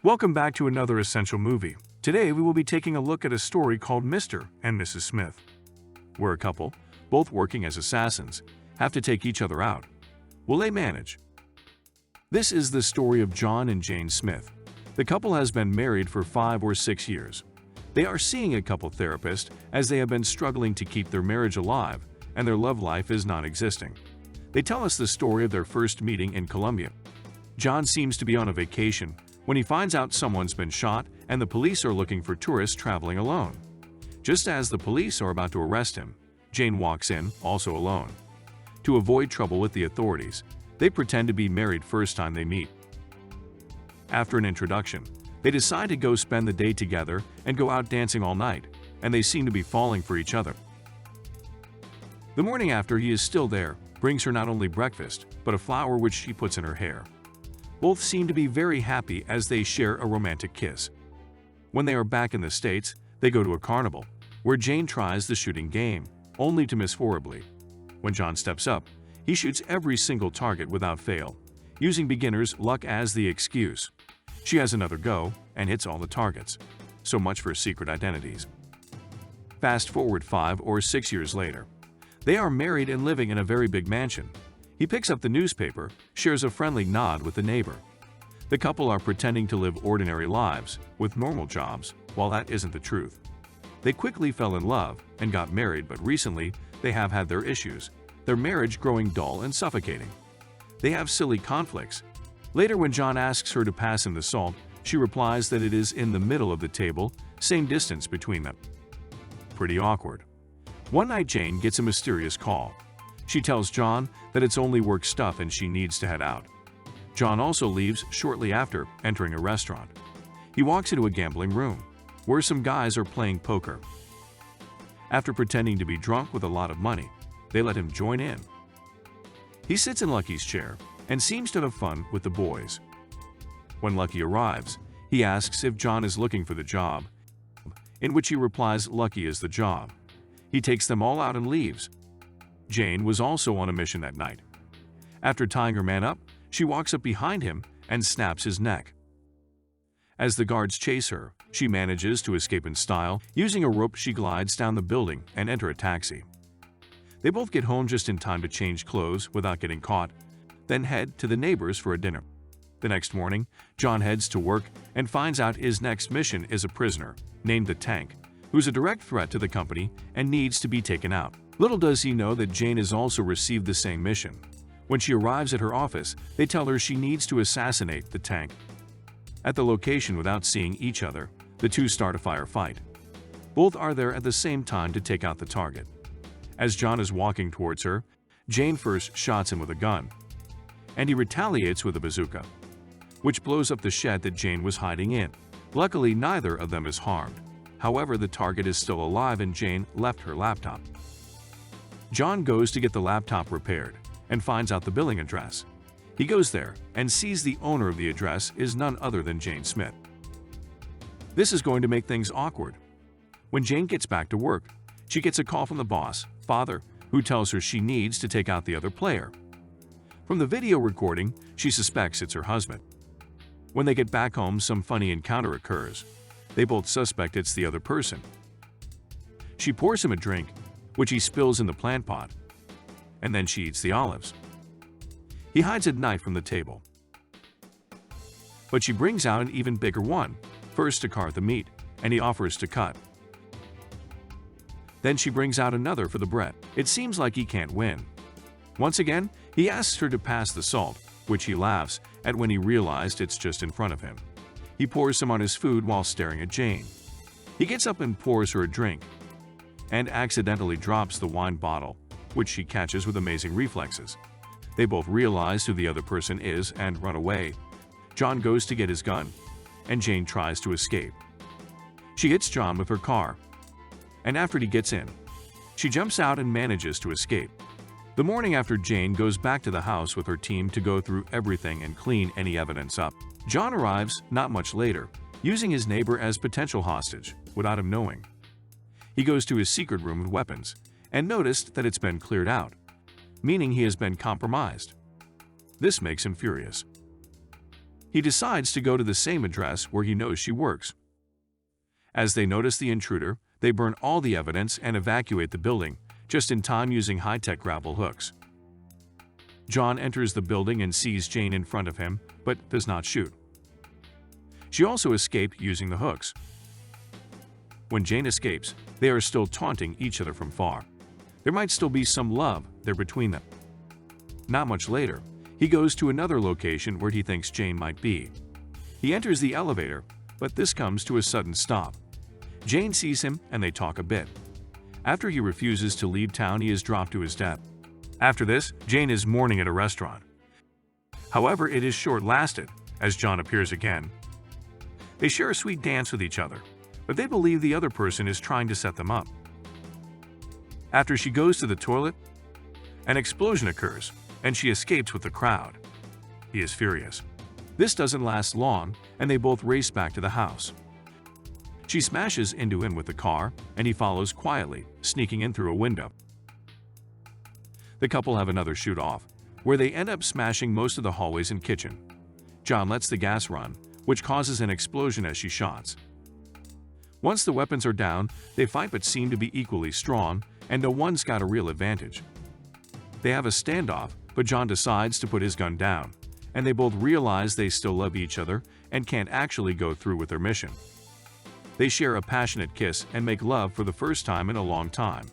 Welcome back to another essential movie. Today we will be taking a look at a story called Mr. and Mrs. Smith, where a couple, both working as assassins, have to take each other out. Will they manage? This is the story of John and Jane Smith. The couple has been married for 5 or 6 years. They are seeing a couple therapist as they have been struggling to keep their marriage alive and their love life is non-existing. They tell us the story of their first meeting in Colombia. John seems to be on a vacation when he finds out someone's been shot and the police are looking for tourists traveling alone. Just as the police are about to arrest him, Jane walks in, also alone. To avoid trouble with the authorities, they pretend to be married first time they meet. After an introduction, they decide to go spend the day together and go out dancing all night, and they seem to be falling for each other. The morning after, he is still there, brings her not only breakfast, but a flower which she puts in her hair. Both seem to be very happy as they share a romantic kiss. When they are back in the States, they go to a carnival, where Jane tries the shooting game, only to miss horribly. When John steps up, he shoots every single target without fail, using beginner's luck as the excuse. She has another go and hits all the targets. So much for secret identities. Fast forward 5 or 6 years later. They are married and living in a very big mansion. He picks up the newspaper, shares a friendly nod with the neighbor. The couple are pretending to live ordinary lives, with normal jobs, while that isn't the truth. They quickly fell in love and got married, but recently they have had their issues, their marriage growing dull and suffocating. They have silly conflicts. Later, when John asks her to pass him the salt, she replies that it is in the middle of the table, same distance between them. Pretty awkward. One night Jane gets a mysterious call. She tells John that it's only work stuff and she needs to head out. John also leaves shortly after, entering a restaurant. He walks into a gambling room, where some guys are playing poker. After pretending to be drunk with a lot of money, they let him join in. He sits in Lucky's chair and seems to have fun with the boys. When Lucky arrives, he asks if John is looking for the job, in which he replies Lucky is the job. He takes them all out and leaves. Jane was also on a mission that night. After tying her man up, she walks up behind him and snaps his neck. As the guards chase her, she manages to escape in style. Using a rope, she glides down the building and enter a taxi. They both get home just in time to change clothes without getting caught, then head to the neighbors for a dinner. The next morning, John heads to work and finds out his next mission is a prisoner, named the Tank, who's a direct threat to the company and needs to be taken out. Little does he know that Jane has also received the same mission. When she arrives at her office, they tell her she needs to assassinate the Tank. At the location without seeing each other, the two start a firefight. Both are there at the same time to take out the target. As John is walking towards her, Jane first shots him with a gun, and he retaliates with a bazooka, which blows up the shed that Jane was hiding in. Luckily, neither of them is harmed. However, the target is still alive and Jane left her laptop. John goes to get the laptop repaired and finds out the billing address. He goes there and sees the owner of the address is none other than Jane Smith. This is going to make things awkward. When Jane gets back to work, she gets a call from the boss, father, who tells her she needs to take out the other player. From the video recording, she suspects it's her husband. When they get back home, some funny encounter occurs. They both suspect it's the other person. She pours him a drink, which he spills in the plant pot, and then she eats the olives. He hides a knife from the table, but she brings out an even bigger one, first to carve the meat, and he offers to cut. Then she brings out another for the bread. It seems like he can't win. Once again, he asks her to pass the salt, which he laughs at when he realized it's just in front of him. He pours some on his food while staring at Jane. He gets up and pours her a drink, and accidentally drops the wine bottle, which she catches with amazing reflexes. They both realize who the other person is and run away. John goes to get his gun, and Jane tries to escape. She hits John with her car, and after he gets in, she jumps out and manages to escape. The morning after, Jane goes back to the house with her team to go through everything and clean any evidence up. John arrives not much later, using his neighbor as potential hostage, without him knowing. He goes to his secret room with weapons and noticed that it's been cleared out, meaning he has been compromised. This makes him furious. He decides to go to the same address where he knows she works. As they notice the intruder, they burn all the evidence and evacuate the building, just in time using high-tech grapple hooks. John enters the building and sees Jane in front of him, but does not shoot. She also escaped using the hooks. When Jane escapes, they are still taunting each other from far. There might still be some love there between them. Not much later, he goes to another location where he thinks Jane might be. He enters the elevator, but this comes to a sudden stop. Jane sees him and they talk a bit. After he refuses to leave town, he is dropped to his death. After this, Jane is mourning at a restaurant. However, it is short-lasted, as John appears again. They share a sweet dance with each other, but they believe the other person is trying to set them up. After she goes to the toilet, an explosion occurs, and she escapes with the crowd. He is furious. This doesn't last long, and they both race back to the house. She smashes into him with the car, and he follows quietly, sneaking in through a window. The couple have another shoot-off, where they end up smashing most of the hallways and kitchen. John lets the gas run, which causes an explosion as she shots. Once the weapons are down, they fight but seem to be equally strong, and no one's got a real advantage. They have a standoff, but John decides to put his gun down, and they both realize they still love each other and can't actually go through with their mission. They share a passionate kiss and make love for the first time in a long time.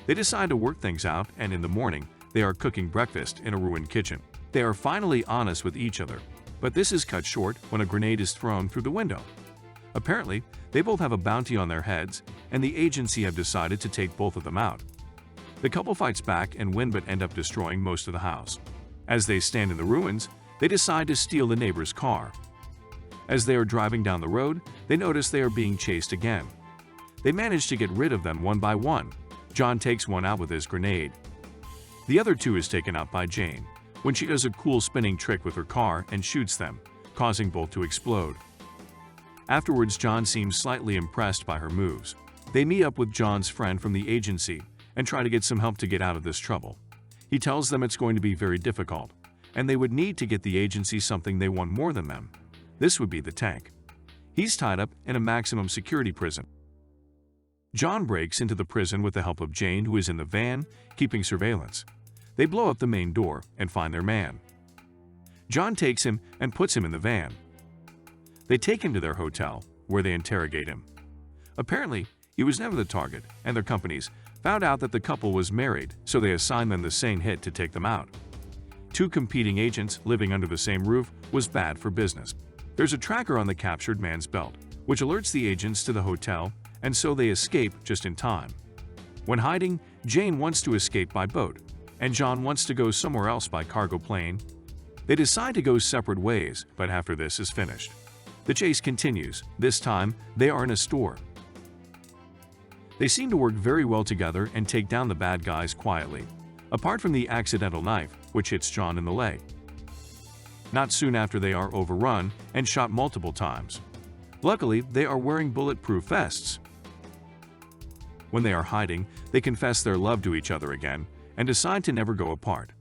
They decide to work things out, and in the morning, they are cooking breakfast in a ruined kitchen. They are finally honest with each other, but this is cut short when a grenade is thrown through the window. Apparently, they both have a bounty on their heads, and the agency have decided to take both of them out. The couple fights back and win but end up destroying most of the house. As they stand in the ruins, they decide to steal the neighbor's car. As they are driving down the road, they notice they are being chased again. They manage to get rid of them one by one. John takes one out with his grenade. The other two is taken out by Jane, when she does a cool spinning trick with her car and shoots them, causing both to explode. Afterwards, John seems slightly impressed by her moves. They meet up with John's friend from the agency and try to get some help to get out of this trouble. He tells them it's going to be very difficult, and they would need to get the agency something they want more than them. This would be the tank. He's tied up in a maximum security prison. John breaks into the prison with the help of Jane, who is in the van, keeping surveillance. They blow up the main door and find their man. John takes him and puts him in the van. They take him to their hotel, where they interrogate him. Apparently, he was never the target, and their companies found out that the couple was married, so they assigned them the same hit to take them out. Two competing agents living under the same roof was bad for business. There's a tracker on the captured man's belt, which alerts the agents to the hotel, and so they escape just in time. When hiding, Jane wants to escape by boat, and John wants to go somewhere else by cargo plane. They decide to go separate ways, but after this is finished, the chase continues. This time, they are in a store. They seem to work very well together and take down the bad guys quietly, apart from the accidental knife, which hits John in the leg. Not soon after, they are overrun and shot multiple times. Luckily, they are wearing bulletproof vests. When they are hiding, they confess their love to each other again and decide to never go apart.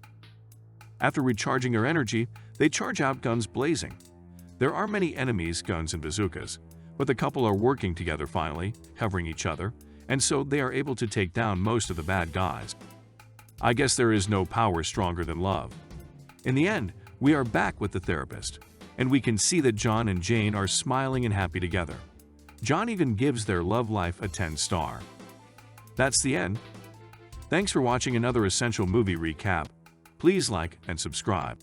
After recharging their energy, they charge out, guns blazing. There are many enemies, guns and bazookas, but the couple are working together finally, covering each other, and so they are able to take down most of the bad guys. I guess there is no power stronger than love. In the end, we are back with the therapist, and we can see that John and Jane are smiling and happy together. John even gives their love life a 10-star. That's the end. Thanks for watching another Essential Movie Recap. Please like and subscribe.